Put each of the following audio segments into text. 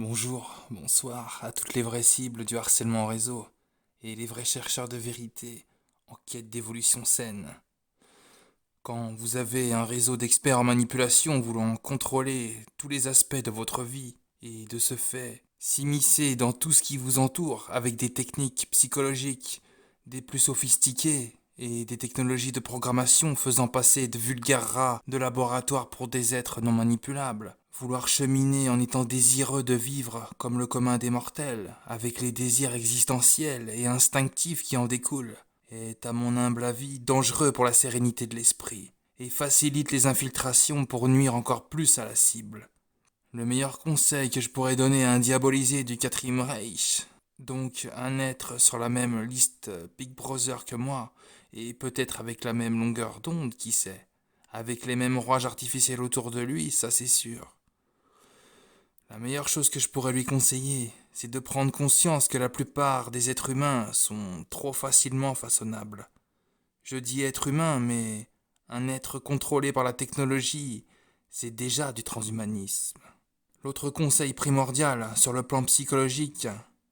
Bonjour, bonsoir à toutes les vraies cibles du harcèlement en réseau et les vrais chercheurs de vérité en quête d'évolution saine. Quand vous avez un réseau d'experts en manipulation voulant contrôler tous les aspects de votre vie et de ce fait s'immiscer dans tout ce qui vous entoure avec des techniques psychologiques des plus sophistiquées et des technologies de programmation faisant passer de vulgaires rats de laboratoire pour des êtres non manipulables. Vouloir cheminer en étant désireux de vivre comme le commun des mortels, avec les désirs existentiels et instinctifs qui en découlent, est, à mon humble avis, dangereux pour la sérénité de l'esprit, et facilite les infiltrations pour nuire encore plus à la cible. Le meilleur conseil que je pourrais donner à un diabolisé du quatrième Reich, donc un être sur la même liste Big Brother que moi, et peut-être avec la même longueur d'onde, qui sait, avec les mêmes rouages artificiels autour de lui, ça c'est sûr. La meilleure chose que je pourrais lui conseiller, c'est de prendre conscience que la plupart des êtres humains sont trop facilement façonnables. Je dis être humain, mais un être contrôlé par la technologie, c'est déjà du transhumanisme. L'autre conseil primordial sur le plan psychologique,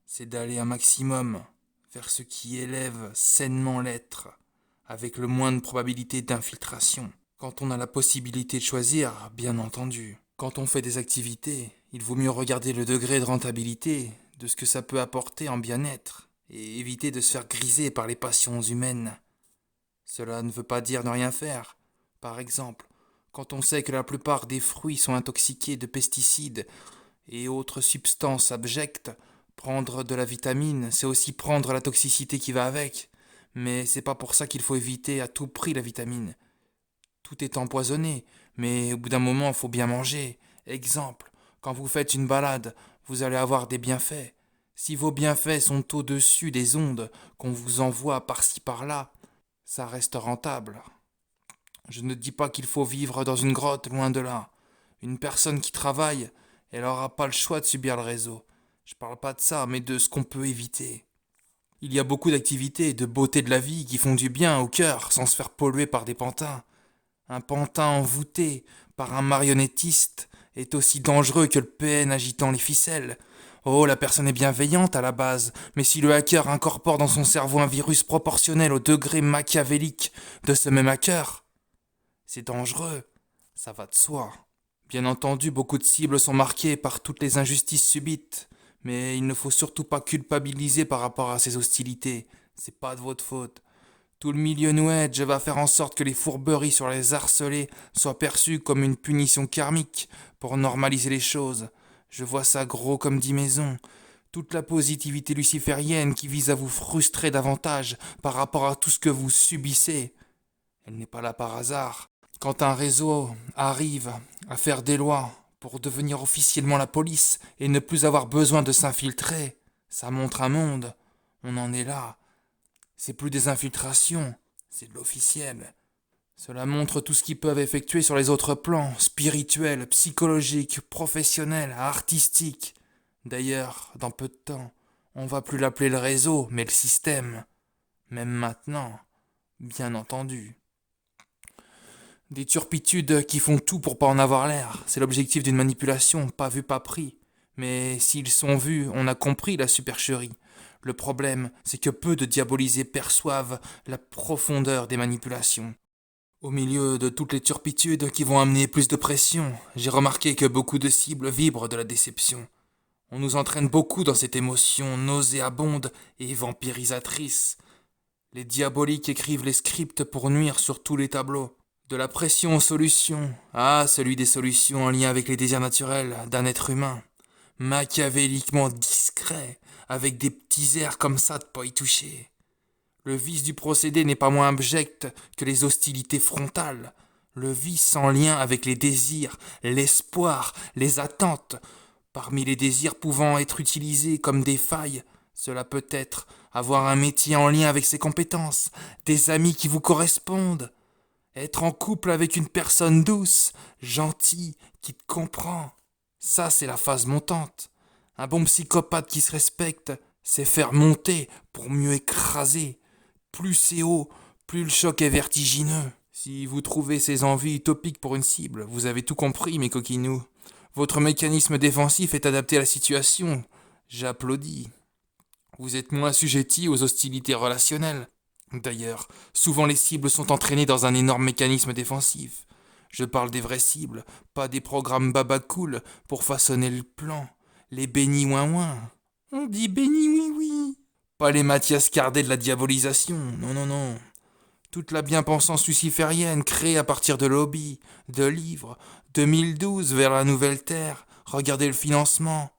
c'est d'aller un maximum vers ce qui élève sainement l'être, avec le moins de probabilité d'infiltration. Quand on a la possibilité de choisir, bien entendu. Quand on fait des activités, il vaut mieux regarder le degré de rentabilité de ce que ça peut apporter en bien-être et éviter de se faire griser par les passions humaines. Cela ne veut pas dire ne rien faire. Par exemple, quand on sait que la plupart des fruits sont intoxiqués de pesticides et autres substances abjectes, prendre de la vitamine, c'est aussi prendre la toxicité qui va avec. Mais c'est pas pour ça qu'il faut éviter à tout prix la vitamine. Tout est empoisonné, mais au bout d'un moment, il faut bien manger. Exemple, quand vous faites une balade, vous allez avoir des bienfaits. Si vos bienfaits sont au-dessus des ondes qu'on vous envoie par-ci par-là, ça reste rentable. Je ne dis pas qu'il faut vivre dans une grotte, loin de là. Une personne qui travaille, elle n'aura pas le choix de subir le réseau. Je parle pas de ça, mais de ce qu'on peut éviter. Il y a beaucoup d'activités, de beauté de la vie qui font du bien au cœur sans se faire polluer par des pantins. Un pantin envoûté par un marionnettiste est aussi dangereux que le PN agitant les ficelles. Oh, la personne est bienveillante à la base, mais si le hacker incorpore dans son cerveau un virus proportionnel au degré machiavélique de ce même hacker, c'est dangereux, ça va de soi. Bien entendu, beaucoup de cibles sont marquées par toutes les injustices subites, mais il ne faut surtout pas culpabiliser par rapport à ces hostilités, c'est pas de votre faute. Tout le milieu New Age va faire en sorte que les fourberies sur les harcelés soient perçues comme une punition karmique pour normaliser les choses. Je vois ça gros comme 10 maisons. Toute la positivité luciférienne qui vise à vous frustrer davantage par rapport à tout ce que vous subissez, elle n'est pas là par hasard. Quand un réseau arrive à faire des lois pour devenir officiellement la police et ne plus avoir besoin de s'infiltrer, ça montre un monde. On en est là. C'est plus des infiltrations, c'est de l'officiel. Cela montre tout ce qu'ils peuvent effectuer sur les autres plans, spirituels, psychologiques, professionnels, artistiques. D'ailleurs, dans peu de temps, on va plus l'appeler le réseau, mais le système. Même maintenant, bien entendu. Des turpitudes qui font tout pour pas en avoir l'air. C'est l'objectif d'une manipulation, pas vu, pas pris. Mais s'ils sont vus, on a compris la supercherie. Le problème, c'est que peu de diabolisés perçoivent la profondeur des manipulations. Au milieu de toutes les turpitudes qui vont amener plus de pression, j'ai remarqué que beaucoup de cibles vibrent de la déception. On nous entraîne beaucoup dans cette émotion nauséabonde et vampirisatrice. Les diaboliques écrivent les scripts pour nuire sur tous les tableaux. De la pression aux solutions. Ah, celui des solutions en lien avec les désirs naturels d'un être humain. Machiavéliquement discret, avec des petits airs comme ça de pas y toucher. Le vice du procédé n'est pas moins abject que les hostilités frontales. Le vice en lien avec les désirs, l'espoir, les attentes. Parmi les désirs pouvant être utilisés comme des failles, cela peut être avoir un métier en lien avec ses compétences, des amis qui vous correspondent, être en couple avec une personne douce, gentille, qui te comprend. Ça, c'est la phase montante. Un bon psychopathe qui se respecte, c'est faire monter pour mieux écraser. Plus c'est haut, plus le choc est vertigineux. Si vous trouvez ces envies utopiques pour une cible, vous avez tout compris, mes coquinous. Votre mécanisme défensif est adapté à la situation. J'applaudis. Vous êtes moins assujetti aux hostilités relationnelles. D'ailleurs, souvent les cibles sont entraînées dans un énorme mécanisme défensif. Je parle des vraies cibles, pas des programmes babacool pour façonner le plan. Les bénis ouin-ouin. On dit béni oui-oui. Pas les Mathias Cardet de la diabolisation, non, non, non. Toute la bien-pensance luciférienne créée à partir de lobbies, de livres, 2012 vers la nouvelle terre, regardez le financement.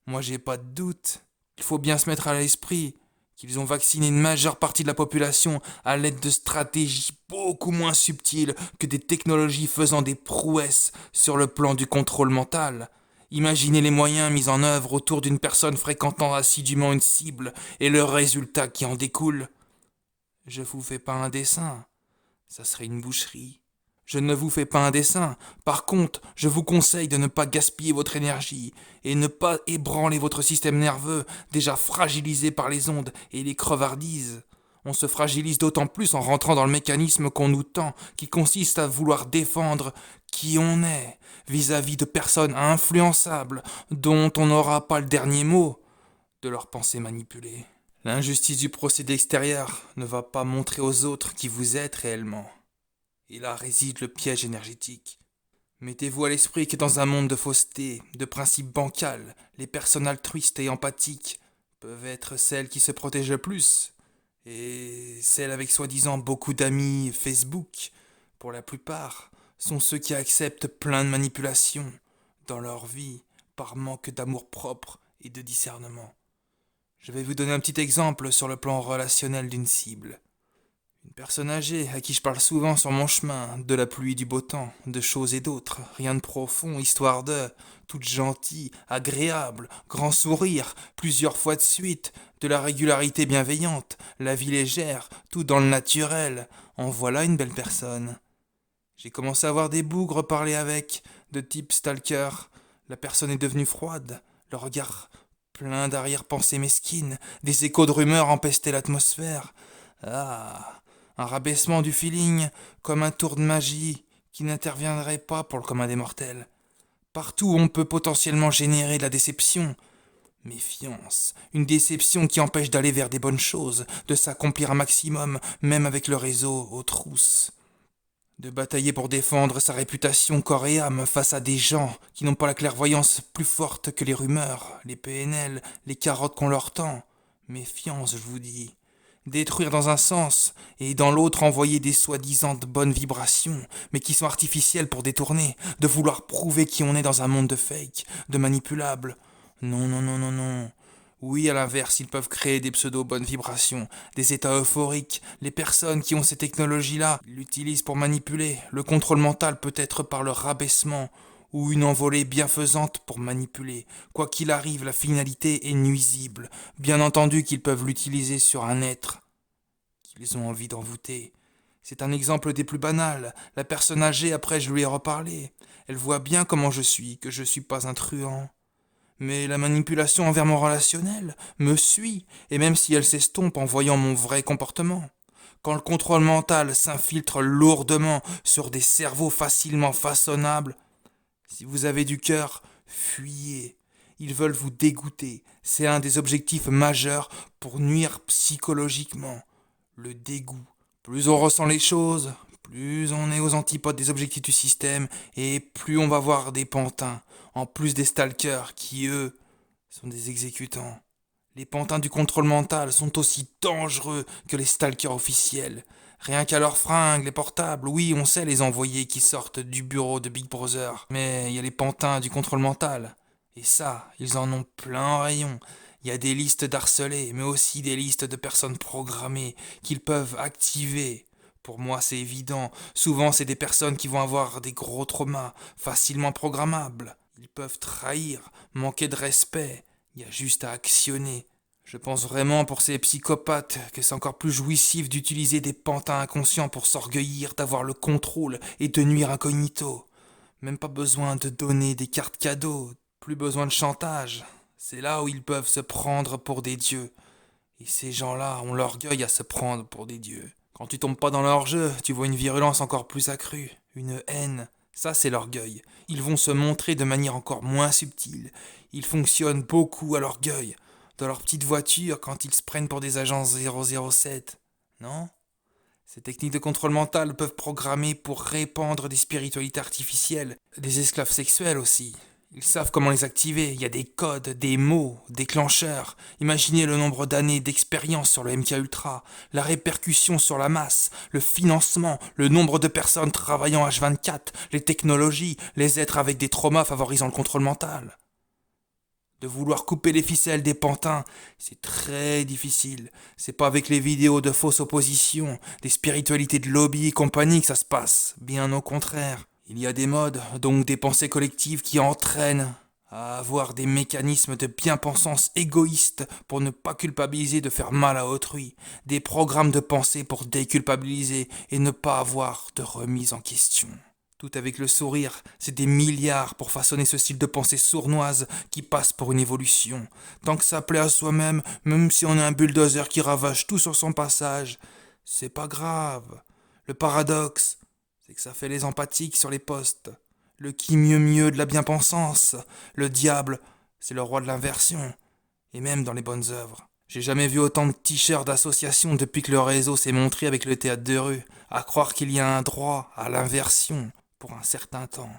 Moi j'ai pas de doute. Il faut bien se mettre à l'esprit qu'ils ont vacciné une majeure partie de la population à l'aide de stratégies beaucoup moins subtiles que des technologies faisant des prouesses sur le plan du contrôle mental. Imaginez les moyens mis en œuvre autour d'une personne fréquentant assidûment une cible et le résultat qui en découle. Je vous fais pas un dessin, ça serait une boucherie. Je ne vous fais pas un dessin. Par contre, je vous conseille de ne pas gaspiller votre énergie et ne pas ébranler votre système nerveux, déjà fragilisé par les ondes et les crevardises. On se fragilise d'autant plus en rentrant dans le mécanisme qu'on nous tend, qui consiste à vouloir défendre qui on est vis-à-vis de personnes influençables dont on n'aura pas le dernier mot de leurs pensées manipulées. L'injustice du procédé extérieur ne va pas montrer aux autres qui vous êtes réellement. Et là réside le piège énergétique. Mettez-vous à l'esprit que dans un monde de fausseté, de principes bancals, les personnes altruistes et empathiques peuvent être celles qui se protègent le plus, et celles avec soi-disant beaucoup d'amis Facebook, pour la plupart, sont ceux qui acceptent plein de manipulations dans leur vie par manque d'amour-propre et de discernement. Je vais vous donner un petit exemple sur le plan relationnel d'une cible. Une personne âgée à qui je parle souvent sur mon chemin, de la pluie, du beau temps, de choses et d'autres, rien de profond, histoire de, toute gentille, agréable, grand sourire, plusieurs fois de suite, de la régularité bienveillante, la vie légère, tout dans le naturel. En voilà une belle personne. J'ai commencé à avoir des bougres parler avec, de type stalker. La personne est devenue froide, le regard plein d'arrière-pensées mesquines, des échos de rumeurs empestaient l'atmosphère. Ah, un rabaissement du feeling, comme un tour de magie, qui n'interviendrait pas pour le commun des mortels. Partout où on peut potentiellement générer de la déception. Méfiance, une déception qui empêche d'aller vers des bonnes choses, de s'accomplir un maximum, même avec le réseau aux trousses. De batailler pour défendre sa réputation corps et âme face à des gens qui n'ont pas la clairvoyance plus forte que les rumeurs, les PNL, les carottes qu'on leur tend. Méfiance, je vous dis. Détruire dans un sens et dans l'autre envoyer des soi-disant bonnes vibrations, mais qui sont artificielles pour détourner, de vouloir prouver qui on est dans un monde de fake, de manipulables. Non, non, non, non, non. Oui, à l'inverse, ils peuvent créer des pseudo-bonnes vibrations, des états euphoriques. Les personnes qui ont ces technologies-là l'utilisent pour manipuler. Le contrôle mental peut être par le rabaissement ou une envolée bienfaisante pour manipuler. Quoi qu'il arrive, la finalité est nuisible. Bien entendu qu'ils peuvent l'utiliser sur un être qu'ils ont envie d'envoûter. C'est un exemple des plus banals. La personne âgée, après je lui ai reparlé. Elle voit bien comment je suis, que je suis pas un truand. Mais la manipulation envers mon relationnel me suit, et même si elle s'estompe en voyant mon vrai comportement. Quand le contrôle mental s'infiltre lourdement sur des cerveaux facilement façonnables, si vous avez du cœur, fuyez. Ils veulent vous dégoûter. C'est un des objectifs majeurs pour nuire psychologiquement. Le dégoût. Plus on ressent les choses, plus on est aux antipodes des objectifs du système, et plus on va voir des pantins, en plus des stalkers qui, eux, sont des exécutants. Les pantins du contrôle mental sont aussi dangereux que les stalkers officiels. Rien qu'à leurs fringues, les portables, oui, on sait les envoyés qui sortent du bureau de Big Brother. Mais il y a les pantins du contrôle mental. Et ça, ils en ont plein en rayon. Il y a des listes d'harcelés, mais aussi des listes de personnes programmées qu'ils peuvent activer. Pour moi, c'est évident. Souvent, c'est des personnes qui vont avoir des gros traumas, facilement programmables. Ils peuvent trahir, manquer de respect. Il y a juste à actionner. Je pense vraiment pour ces psychopathes que c'est encore plus jouissif d'utiliser des pantins inconscients pour s'orgueillir d'avoir le contrôle et de nuire incognito. Même pas besoin de donner des cartes cadeaux, plus besoin de chantage. C'est là où ils peuvent se prendre pour des dieux. Et ces gens-là ont l'orgueil à se prendre pour des dieux. Quand tu tombes pas dans leur jeu, tu vois une virulence encore plus accrue, une haine Ça, c'est l'orgueil. Ils vont se montrer de manière encore moins subtile. Ils fonctionnent beaucoup à l'orgueil. Dans leur petite voiture, quand ils se prennent pour des agents 007. Non? Ces techniques de contrôle mental peuvent programmer pour répandre des spiritualités artificielles, des esclaves sexuels aussi. Ils savent comment les activer, il y a des codes, des mots, déclencheurs. Imaginez le nombre d'années d'expérience sur le MK Ultra, la répercussion sur la masse, le financement, le nombre de personnes travaillant H24, les technologies, les êtres avec des traumas favorisant le contrôle mental. De vouloir couper les ficelles des pantins, c'est très difficile. C'est pas avec les vidéos de fausses oppositions, des spiritualités de lobby et compagnie que ça se passe. Bien au contraire. Il y a des modes, donc des pensées collectives qui entraînent à avoir des mécanismes de bien-pensance égoïstes pour ne pas culpabiliser de faire mal à autrui, des programmes de pensée pour déculpabiliser et ne pas avoir de remise en question. Tout avec le sourire, c'est des milliards pour façonner ce style de pensée sournoise qui passe pour une évolution. Tant que ça plaît à soi-même, même si on est un bulldozer qui ravage tout sur son passage, c'est pas grave. Le paradoxe, c'est que ça fait les empathiques sur les postes. Le qui mieux de la bien-pensance. Le diable, c'est le roi de l'inversion. Et même dans les bonnes œuvres. J'ai jamais vu autant de t-shirts d'associations depuis que le réseau s'est montré avec le théâtre de rue. À croire qu'il y a un droit à l'inversion pour un certain temps.